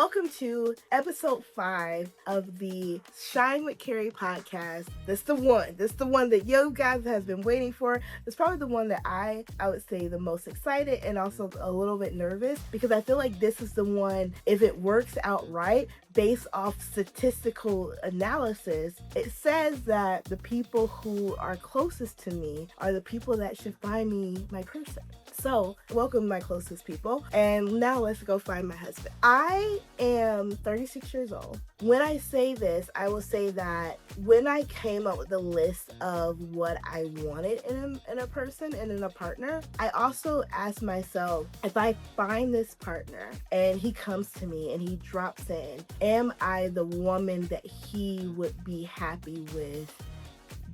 Welcome to episode 5 of the Shine with Carrie podcast. This the one. This the one that you guys have been waiting for. It's probably the one that I would say the most excited and also a little bit nervous, because I feel like this is the one, if it works out right, based off statistical analysis, it says that the people who are closest to me are the people that should find me my person. So, welcome my closest people. And now let's go find my husband. I am 36 years old. When I say this, I will say that when I came up with the list of what I wanted in a person and in a partner, I also asked myself, if I find this partner and he comes to me and he drops in, am I the woman that he would be happy with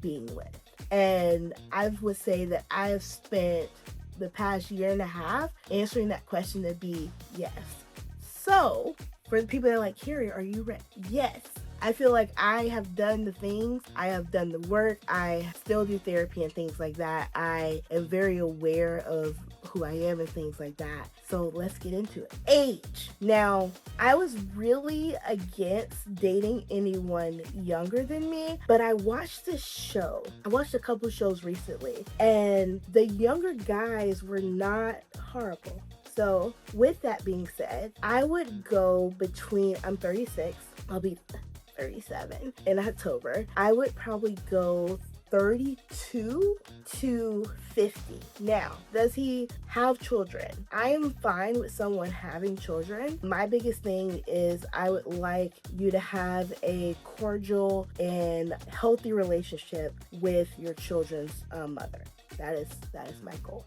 being with? And I would say that I have spent the past year and a half answering that question to be yes. So for the people that are like, Carrie, are you ready? Yes. I feel like I have done the things, I have done the work, I still do therapy and things like that. I am very aware of who I am and things like that. So let's get into it. Age. Now, I was really against dating anyone younger than me, but I watched this show. I watched a couple shows recently, and the younger guys were not horrible. So with that being said, I would go between, I'm 36, I'll be 37 in October. I would probably go 32 to 50. Now, does he have children? I am fine with someone having children. My biggest thing is I would like you to have a cordial and healthy relationship with your children's mother. That is my goal.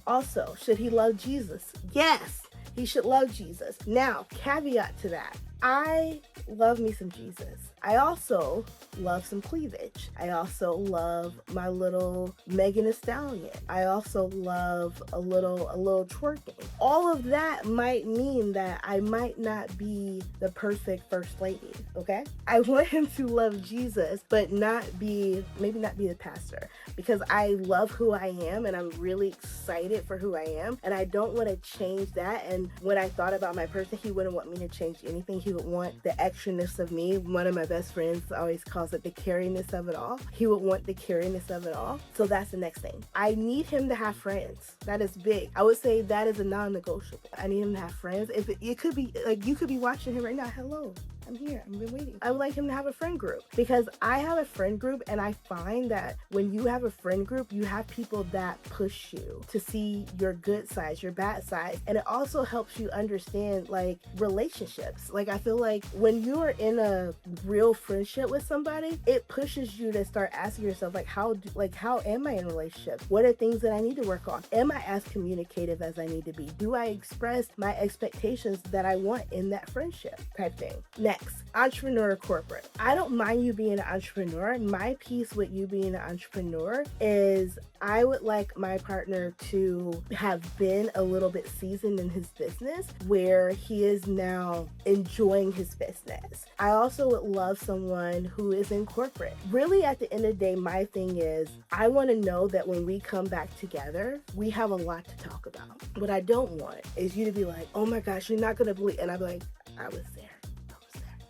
Also, should he love Jesus? Yes, he should love Jesus. Now, caveat to that, I love me some Jesus. I also love some cleavage. I also love my little Megan Thee Stallion. I also love a little twerking. All of that might mean that I might not be the perfect first lady, okay? I want him to love Jesus, but maybe not be the pastor, because I love who I am and I'm really excited for who I am, and I don't want to change that. And when I thought about my person, he wouldn't want me to change anything. He would want the extraness of me. One of my best friends always calls it the Carrie-ness of it all. He would want the Carrie-ness of it all. So that's the next thing. I need him to have friends. That is big. I would say that is a non-negotiable. I need him to have friends. If it could be like, you could be watching him right now. Hello, I'm here. I've been waiting. I would like him to have a friend group, because I have a friend group, and I find that when you have a friend group, you have people that push you to see your good sides, your bad sides, and it also helps you understand like relationships. Like, I feel like when you are in a real friendship with somebody, it pushes you to start asking yourself, like, how am I in a relationship? What are things that I need to work on? Am I as communicative as I need to be? Do I express my expectations that I want in that friendship type thing? Next, entrepreneur corporate. I don't mind you being an entrepreneur. My piece with you being an entrepreneur is I would like my partner to have been a little bit seasoned in his business, where he is now enjoying his business. I also would love someone who is in corporate. Really, at the end of the day, my thing is I want to know that when we come back together, we have a lot to talk about. What I don't want is you to be like, oh my gosh, you're not going to believe. And I'd be like, I was there.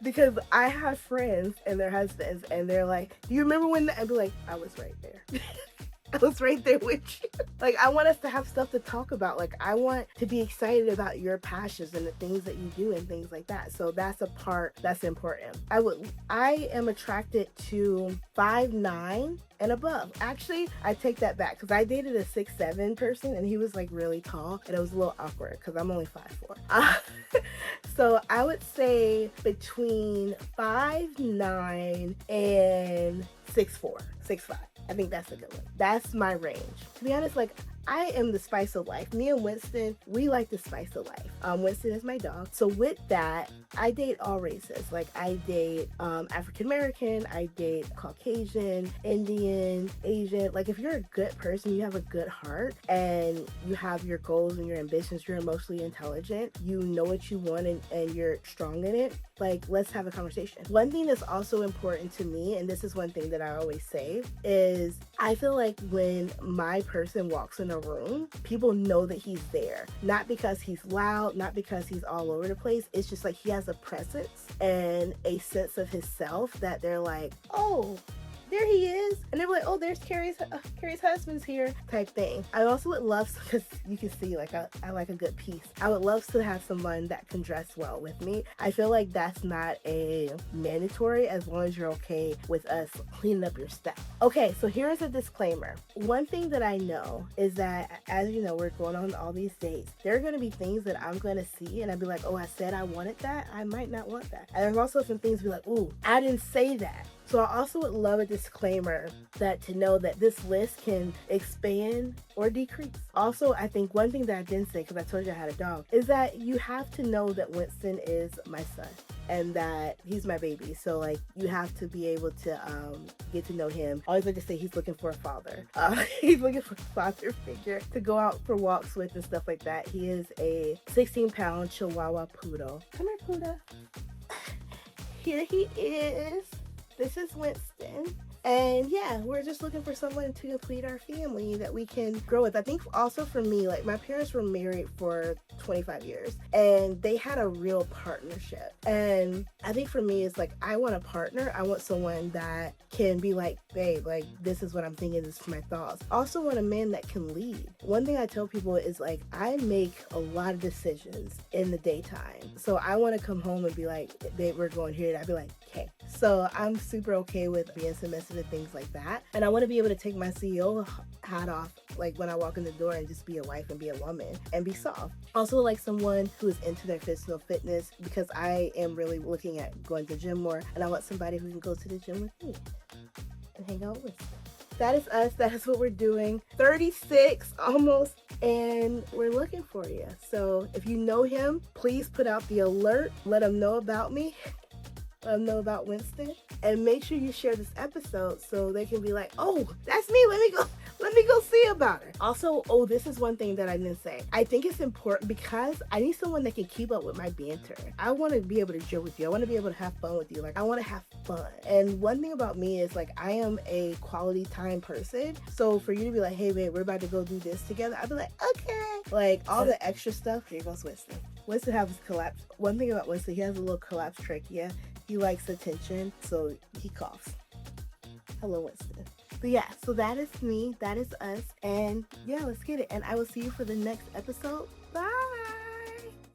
Because I have friends and their husbands, and they're like, do you remember when? I'd be like, I was right there. I was right there with you. Like, I want us to have stuff to talk about. Like, I want to be excited about your passions and the things that you do and things like that. So that's a part that's important. I am attracted to 5'9" and above. Actually, I take that back, because I dated a 6'7" person, and he was like really tall, and it was a little awkward because I'm only 5'4". So I would say between 5'9" and 6'4", 6'5". I think that's a good one. That's my range. To be honest, like, I am the spice of life. Me and Winston, we like the spice of life. Winston is my dog. So with that, I date all races. Like, I date African American, I date Caucasian, Indian, Asian. Like, if you're a good person, you have a good heart, and you have your goals and your ambitions, you're emotionally intelligent, you know what you want, and you're strong in it, like, let's have a conversation. One thing that's also important to me, and this is one thing that I always say, is I feel like when my person walks in a room, people know that he's there. Not because he's loud, not because he's all over the place. It's just like he has a presence and a sense of himself that they're like, oh, there he is. And they're like, oh, there's Carrie's husband's here type thing. I also would love, because you can see like I like a good piece. I would love to have someone that can dress well with me. I feel like that's not a mandatory as long as you're okay with us cleaning up your stuff. Okay, so here's a disclaimer. One thing that I know is that, as you know, we're going on all these dates. There are going to be things that I'm going to see and I'd be like, oh, I said I wanted that. I might not want that. And there's also some things be like, ooh, I didn't say that. So I also would love a disclaimer that to know that this list can expand or decrease. Also, I think one thing that I didn't say, because I told you I had a dog, is that you have to know that Winston is my son and that he's my baby. So like you have to be able to get to know him. I always like to say he's looking for a father. He's looking for a father figure to go out for walks with and stuff like that. He is a 16-pound Chihuahua poodle. Come here, Poodle. Here he is. This is Winston. And yeah, we're just looking for someone to complete our family that we can grow with. I think also for me, like my parents were married for 25 years and they had a real partnership. And I think for me, it's like, I want a partner. I want someone that can be like, babe, like this is what I'm thinking, this is my thoughts. I also want a man that can lead. One thing I tell people is like, I make a lot of decisions in the daytime. So I want to come home and be like, babe, we're going here. And I'd be like, okay. So I'm super okay with being submissive and things like that. And I want to be able to take my CEO hat off like when I walk in the door and just be a wife and be a woman and be soft. Also like someone who is into their physical fitness, because I am really looking at going to the gym more, and I want somebody who can go to the gym with me and hang out with me. That is us. That is what we're doing. 36 almost, and we're looking for you. So if you know him, please put out the alert. Let him know about me. Let them know about Winston, and make sure you share this episode so they can be like, oh, that's me. Let me go see about her. Also, oh, this is one thing that I didn't say. I think it's important because I need someone that can keep up with my banter. I want to be able to joke with you. I want to be able to have fun with you. Like, I want to have fun. And one thing about me is like, I am a quality time person. So for you to be like, hey, babe, we're about to go do this together, I'd be like, okay. Like all the extra stuff, here goes Winston. Winston has his collapse. One thing about Winston, he has a little collapse trachea. He likes attention, so he coughs. Hello, Winston. But yeah, so that is me, that is us, and yeah, let's get it. And I will see you for the next episode.